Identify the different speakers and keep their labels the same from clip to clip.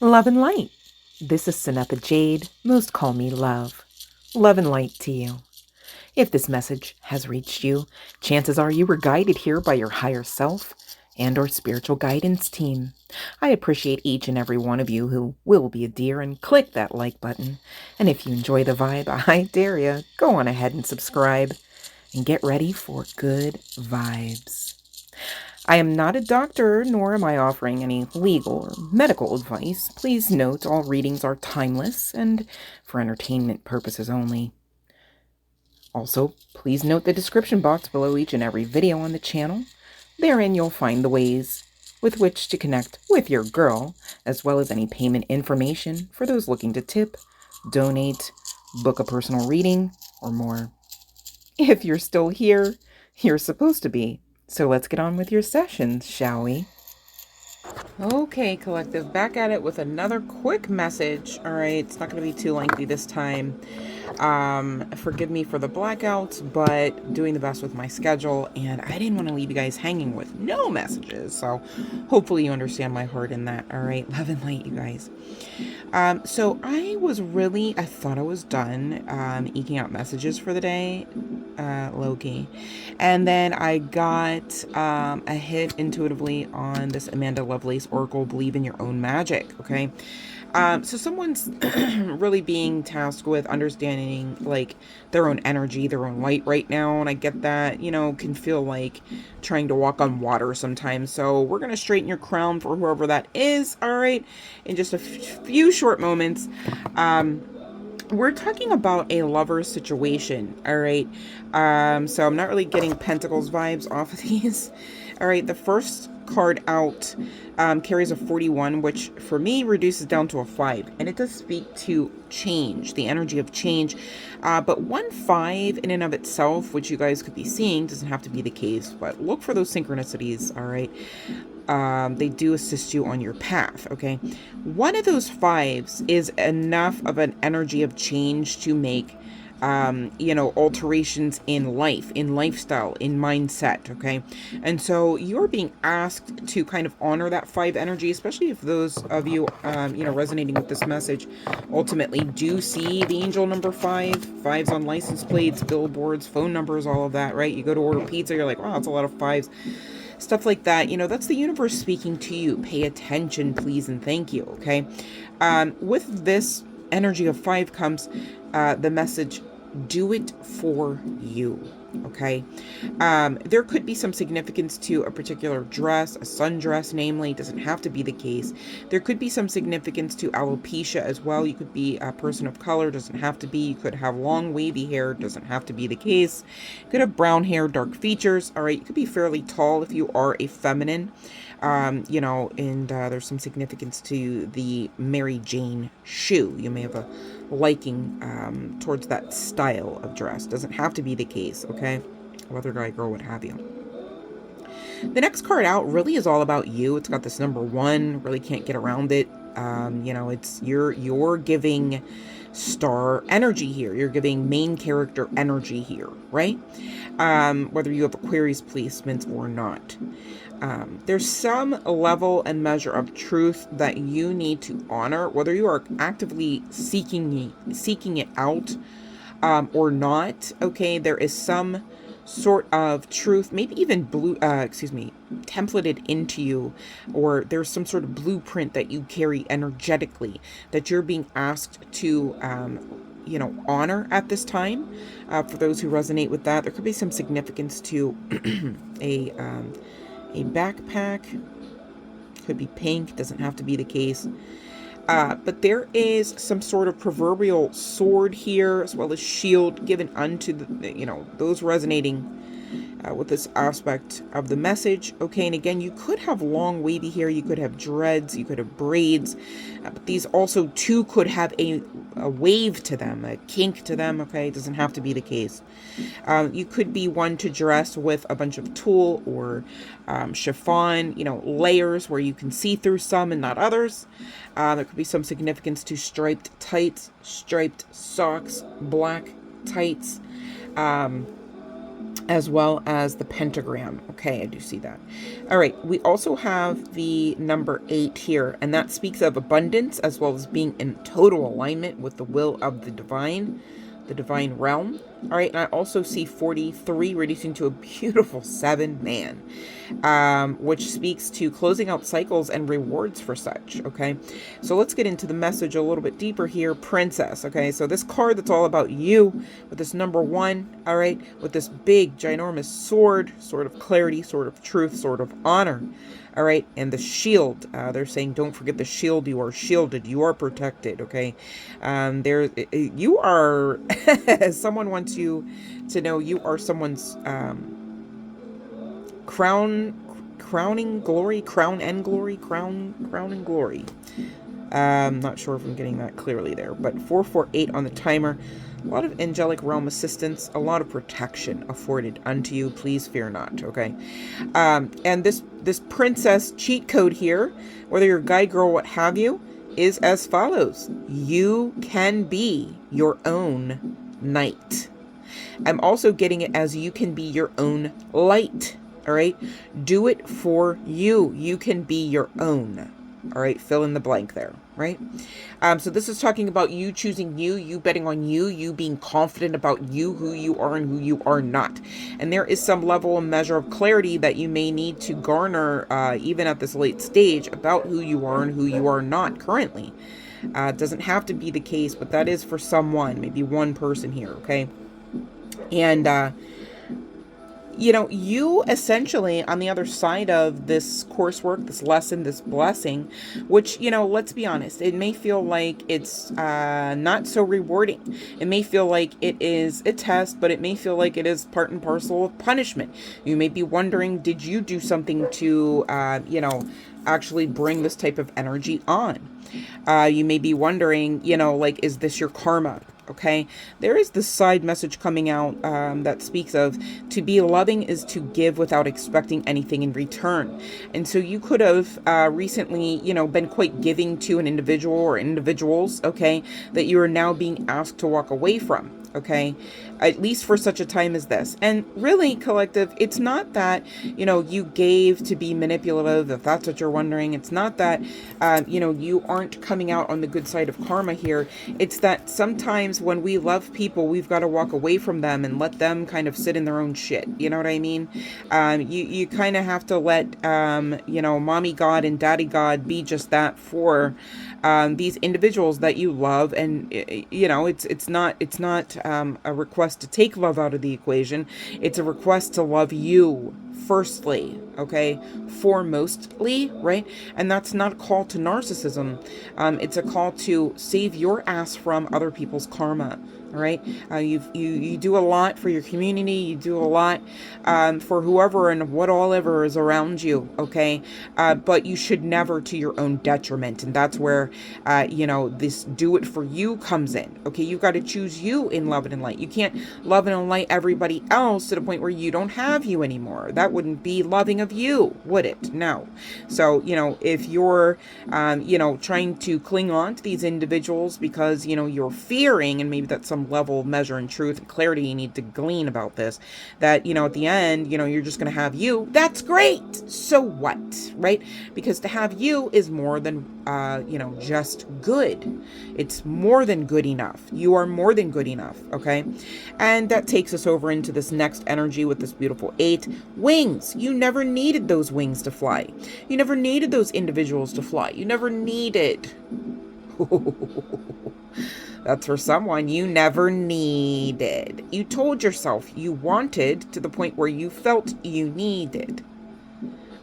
Speaker 1: Love and light. This is CYNETHA Jade. Most call me Love. Love and light to you. If this message has reached you, chances are you were guided here by your higher self and or spiritual guidance team. I appreciate each and every one of you who will be a dear and click that like button. And if you enjoy the vibe, I dare you, go on ahead and subscribe and get ready for good vibes. I am not a doctor, nor am I offering any legal or medical advice. Please note all readings are timeless and for entertainment purposes only. Also, please note the description box below each and every video on the channel. Therein you'll find the ways with which to connect with your girl, as well as any payment information for those looking to tip, donate, book a personal reading, or more. If you're still here, you're supposed to be. So let's get on with your sessions, shall we? Okay, collective, back at it with another quick message. All right, it's not going to be too lengthy this time. Forgive me for the blackouts, but doing the best with my schedule, and I didn't want to leave you guys hanging with no messages, so hopefully you understand my heart in that. All right, love and light, you guys. So I thought I was done eking out messages for the day, low-key, and then I got a hit intuitively on this Amanda Lovelace Oracle, Believe in Your Own Magic. Okay, so someone's really being tasked with understanding like their own energy, their own light right now, and I get that, you know, can feel like trying to walk on water sometimes. So we're gonna straighten your crown for whoever that is. All right, in just a few short moments. We're talking about a lover situation, all right? So I'm not really getting Pentacles vibes off of these. All right, the first card out carries a 41, which for me reduces down to a 5. And it does speak to change, the energy of change. But 1-5 in and of itself, which you guys could be seeing, doesn't have to be the case. But look for those synchronicities, all right? They do assist you on your path, okay? One of those 5s is enough of an energy of change to make, you know, alterations in life, in lifestyle, in mindset, okay? And so you're being asked to kind of honor that 5 energy, especially if those of you, you know, resonating with this message ultimately do see the angel number 5, 5s on license plates, billboards, phone numbers, all of that, right? You go to order pizza, you're like, wow, that's a lot of 5s. Stuff like that, you know, that's the universe speaking to you. Pay attention, please, and thank you, okay? With this energy of 5 comes the message, do it for you, okay? There could be some significance to a particular dress, a sundress, namely. It doesn't have to be the case. There could be some significance to alopecia as well. You could be a person of color, doesn't have to be. You could have long, wavy hair, doesn't have to be the case. You could have brown hair, dark features, all right? You could be fairly tall if you are a feminine. You know, and there's some significance to the Mary Jane shoe. You may have a liking towards that style of dress. Doesn't have to be the case, okay? Whether guy, girl, what have you. The next card out really is all about you. It's got this number 1. Really can't get around it. You know, it's you're giving star energy here. You're giving main character energy here, right? Whether you have Aquarius placements or not. There's some level and measure of truth that you need to honor, whether you are actively seeking it out or not. Okay, there is some sort of truth, maybe even templated into you, or there's some sort of blueprint that you carry energetically that you're being asked to you know, honor at this time. For those who resonate with that, there could be some significance to a backpack. Could be pink, doesn't have to be the case. But there is some sort of proverbial sword here, as well as shield given unto the, you know, those resonating with this aspect of the message. Okay, and again, you could have long wavy hair, you could have dreads, you could have braids, but these also too could have a wave to them, a kink to them. Okay, it doesn't have to be the case. You could be one to dress with a bunch of tulle or chiffon, layers where you can see through some and not others. There could be some significance to striped tights, striped socks, black tights, as well as the pentagram. Okay, I do see that. All right, we also have the number 8 here, and that speaks of abundance as well as being in total alignment with the will of the divine realm. All right, and I also see 43 reducing to a beautiful 7, man, which speaks to closing out cycles and rewards for such. Okay, so let's get into the message a little bit deeper here. Princess. Okay, so this card that's all about you with this number 1. All right, with this big ginormous sword of clarity, sword of truth, sword of honor. All right, and the shield. They're saying, don't forget the shield. You are shielded. You are protected. Okay, you are. Someone wants you to know you are someone's crown and glory. I'm not sure if I'm getting that clearly there, but 448 on the timer. A lot of angelic realm assistance, a lot of protection afforded unto you. Please fear not. Okay, and this princess cheat code here, whether you're a guy, girl, what have you, is as follows: you can be your own knight. I'm also getting it as you can be your own light. All right, do it for you. You can be your own. All right, fill in the blank there, right? So this is talking about you choosing you betting on you being confident about you, who you are and who you are not. And there is some level and measure of clarity that you may need to garner, even at this late stage, about who you are and who you are not currently. It doesn't have to be the case, but that is for someone, maybe one person here, okay? And, you essentially on the other side of this coursework, this lesson, this blessing, which, let's be honest, it may feel like it's not so rewarding. It may feel like it is a test, but it may feel like it is part and parcel of punishment. You may be wondering, did you do something to, actually bring this type of energy on? You may be wondering, is this your karma? Okay, there is this side message coming out that speaks of to be loving is to give without expecting anything in return. And so you could have recently, been quite giving to an individual or individuals, okay, that you are now being asked to walk away from. Okay, at least for such a time as this. And really, collective, it's not that, you gave to be manipulative, if that's what you're wondering. It's not that, you aren't coming out on the good side of karma here. It's that sometimes when we love people, we've got to walk away from them and let them kind of sit in their own shit. You know what I mean? You kind of have to let, mommy God and daddy God be just that for these individuals that you love. And, it's not a request to take love out of the equation. It's a request to love you firstly, okay, foremostly, right? And that's not a call to narcissism. It's a call to save your ass from other people's karma. All right, you do a lot for your community. You do a lot for whoever and what all ever is around you. Okay, but you should never to your own detriment, and that's where this do it for you comes in. Okay, you've got to choose you in love and light. You can't love and light everybody else to the point where you don't have you anymore. That wouldn't be loving of you, would it? No. So if you're trying to cling on to these individuals because you're fearing, and maybe that's some level of measure and truth and clarity you need to glean about this, that at the end you're just going to have you. That's great. So what, right? Because to have you is more than just good. It's more than good enough. You are more than good enough. Okay, and that takes us over into this next energy with this beautiful 8 wings. You never needed those wings to fly. You never needed those individuals to fly. You never needed That's for someone you never needed. You told yourself you wanted to the point where you felt you needed.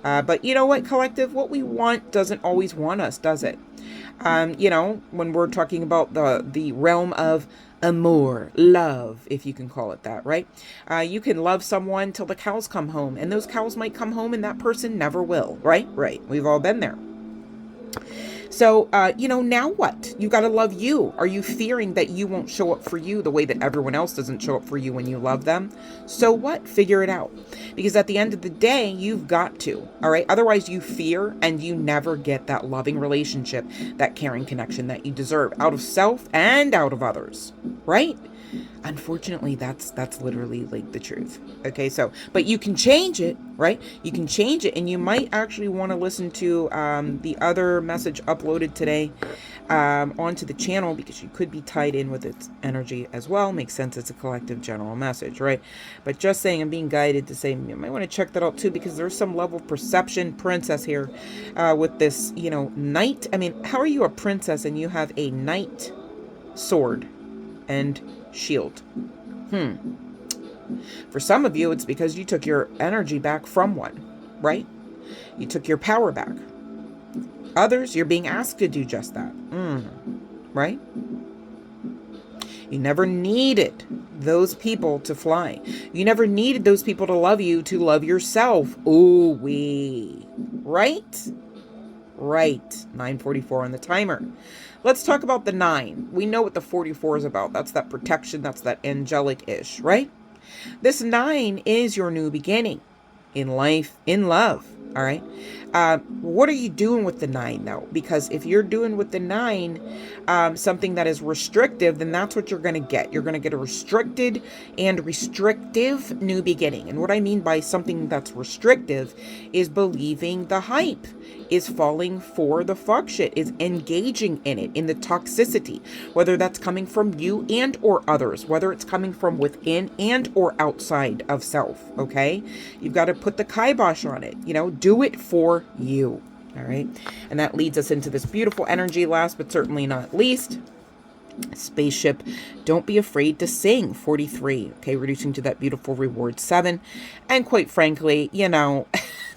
Speaker 1: But you know what, collective? What we want doesn't always want us, does it? You know, when we're talking about the realm of amour, love, if you can call it that, right? You can love someone till the cows come home, and those cows might come home and that person never will, right? Right. We've all been there. So, you know, now what? You got to love you. Are you fearing that you won't show up for you the way that everyone else doesn't show up for you when you love them? So what? Figure it out. Because at the end of the day, you've got to, all right? Otherwise, you fear and you never get that loving relationship, that caring connection that you deserve out of self and out of others, right? Unfortunately, that's literally like the truth. Okay, so, but you can change it, right? You can change it, and you might actually want to listen to the other message uploaded today onto the channel, because you could be tied in with its energy as well. Makes sense. It's a collective general message, right? But just saying, I'm being guided to say you might want to check that out too, because there's some level of perception princess here with this, you know, knight. I mean, how are you a princess and you have a knight sword and shield? For some of you, it's because you took your energy back from one, right? You took your power back. Others, you're being asked to do just that, right? You never needed those people to fly. You never needed those people to love yourself. Ooh wee, right? Right. 9:44 on the timer. Let's talk about the 9. We know what the 44 is about. That's that protection. That's that angelic-ish, right? This 9 is your new beginning in life, in love. All right. What are you doing with the 9 though? Because if you're doing with the 9 something that is restrictive, then that's what you're going to get. You're going to get a restricted and restrictive new beginning. And what I mean by something that's restrictive is believing the hype, is falling for the fuck shit, is engaging in it, in the toxicity, whether that's coming from you and or others, whether it's coming from within and or outside of self. Okay. You've got to put the kibosh on it, you know, do it for you. All right. And that leads us into this beautiful energy, last but certainly not least. Spaceship, don't be afraid to sing, 43. Okay, reducing to that beautiful reward, 7. And quite frankly, you know,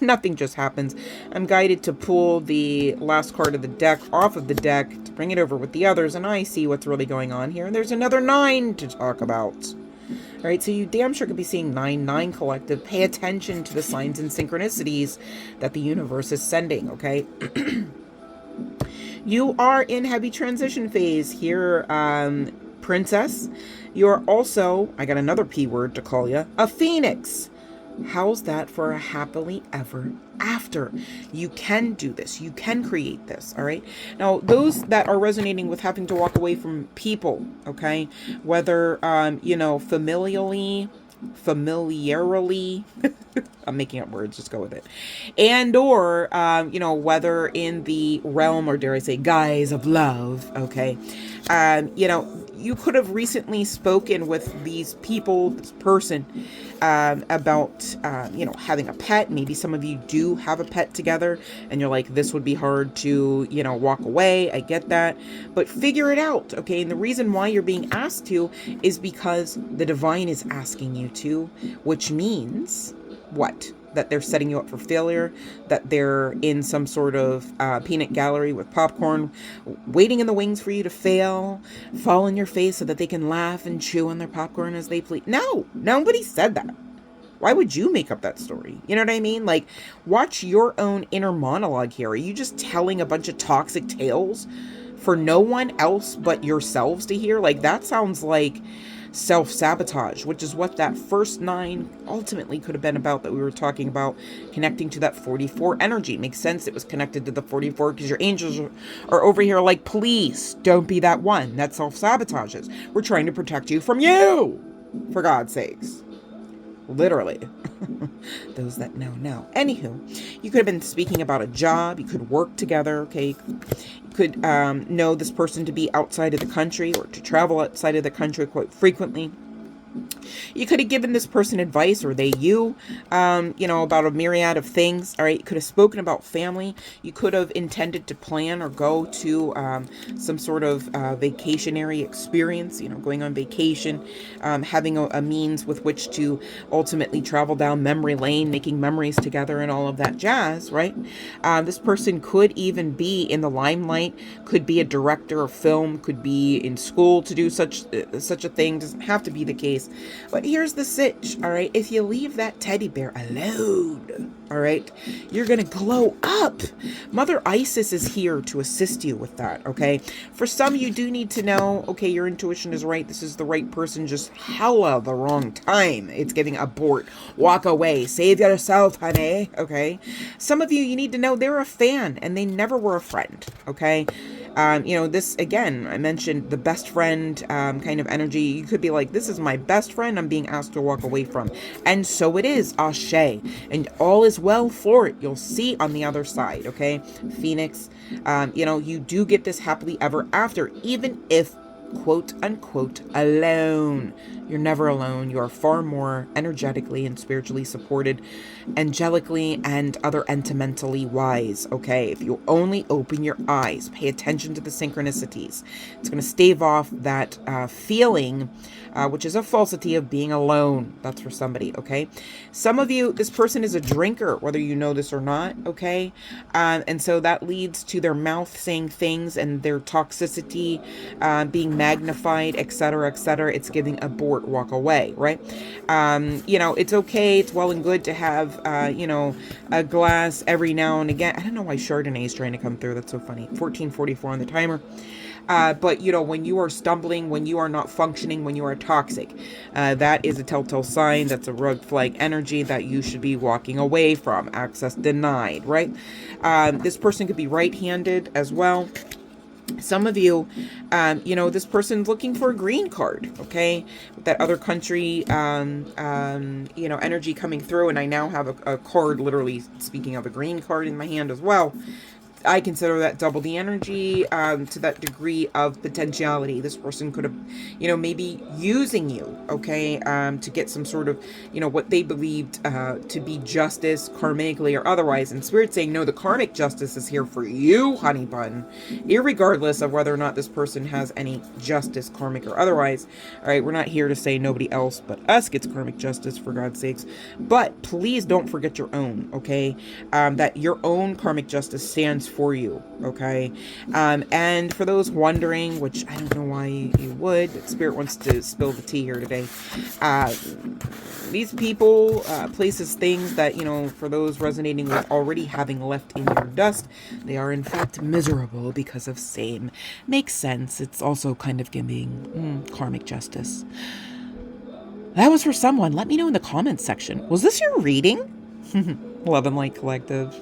Speaker 1: nothing just happens. I'm guided to pull the last card of the deck off of the deck to bring it over with the others, and I see what's really going on here. And there's another 9 to talk about. All right, so you damn sure could be seeing 9-9 collective. Pay attention to the signs and synchronicities that the universe is sending, okay? You are in heavy transition phase here, princess. You're also, I got another P word to call you, a phoenix. How's that for a happily ever after? You can do this. You can create this. All right. Now, those that are resonating with having to walk away from people, okay, whether, you know, familiarly, I'm making up words, just go with it. And or, you know, whether in the realm, or dare I say, guise of love, okay, you know, you could have recently spoken with these people, this person, about, you know, having a pet. Maybe some of you do have a pet together and you're like, this would be hard to, you know, walk away. I get that, but figure it out. Okay. And the reason why you're being asked to is because the divine is asking you to, which means what? That they're setting you up for failure, that they're in some sort of peanut gallery with popcorn, waiting in the wings for you to fail, fall in your face so that they can laugh and chew on their popcorn as they please. No, nobody said that. Why would you make up that story? You know what I mean? Like, watch your own inner monologue here. Are you just telling a bunch of toxic tales for no one else but yourselves to hear? Like, that sounds like self-sabotage, which is what that first 9 ultimately could have been about, that we were talking about, connecting to that 44 energy. Makes sense it was connected to the 44 because your angels are over here like, please don't be that one that self-sabotages. We're trying to protect you from you, for God's sakes. Literally. Those that know. Anywho, you could have been speaking about a job. You could work together, okay? You could know this person to be outside of the country or to travel outside of the country quite frequently. You could have given this person advice, or they you, about a myriad of things. All right. You could have spoken about family. You could have intended to plan or go to some sort of vacationary experience, going on vacation, having a means with which to ultimately travel down memory lane, making memories together and all of that jazz, right? This person could even be in the limelight, could be a director of film, could be in school to do such a thing. Doesn't have to be the case. But here's the sitch, all right? If you leave that teddy bear alone, all right, you're going to glow up. Mother Isis is here to assist you with that, okay? For some, you do need to know, okay, your intuition is right. This is the right person, just hella the wrong time. It's giving abort. Walk away. Save yourself, honey, okay? Some of you need to know they're a fan and they never were a friend, okay? This, again, I mentioned the best friend kind of energy. You could be like, this is my best friend I'm being asked to walk away from. And so it is, ashe. And all is well for it. You'll see on the other side, okay? Phoenix, you do get this happily ever after, even if, quote unquote, alone. You're never alone. You are far more energetically and spiritually supported, angelically and other entimentally wise, okay? If you only open your eyes, pay attention to the synchronicities, it's going to stave off that feeling, which is a falsity of being alone. That's for somebody, okay? Some of you, this person is a drinker, whether you know this or not, okay? And so that leads to their mouth saying things and their toxicity being magnified, etc., etc. It's giving abort, walk away, right? It's okay. It's well and good to have, a glass every now and again. I don't know why Chardonnay is trying to come through. That's so funny. 14:44 on the timer. But when you are stumbling, when you are not functioning, when you are toxic, that is a telltale sign. That's a red flag energy that you should be walking away from. Access denied, right? This person could be right-handed as well. Some of you, this person's looking for a green card, okay? With that other country, energy coming through, and I now have a card, literally speaking of a green card in my hand as well. I consider that double the energy, to that degree of potentiality. This person could have, maybe using you, okay, to get some sort of, what they believed to be justice, karmically or otherwise. And Spirit saying, no, the karmic justice is here for you, honey bun, irregardless of whether or not this person has any justice, karmic or otherwise. All right, we're not here to say nobody else but us gets karmic justice, for God's sakes. But please don't forget your own, okay? That your own karmic justice stands for you, okay? And for those wondering, which I don't know why you would, Spirit wants to spill the tea here today. These people, places, things that, for those resonating with already having left in your dust, they are in fact miserable because of same. Makes sense. It's also kind of giving karmic justice. That was for someone. Let me know in the comments section. Was this your reading? Love and Light Collective.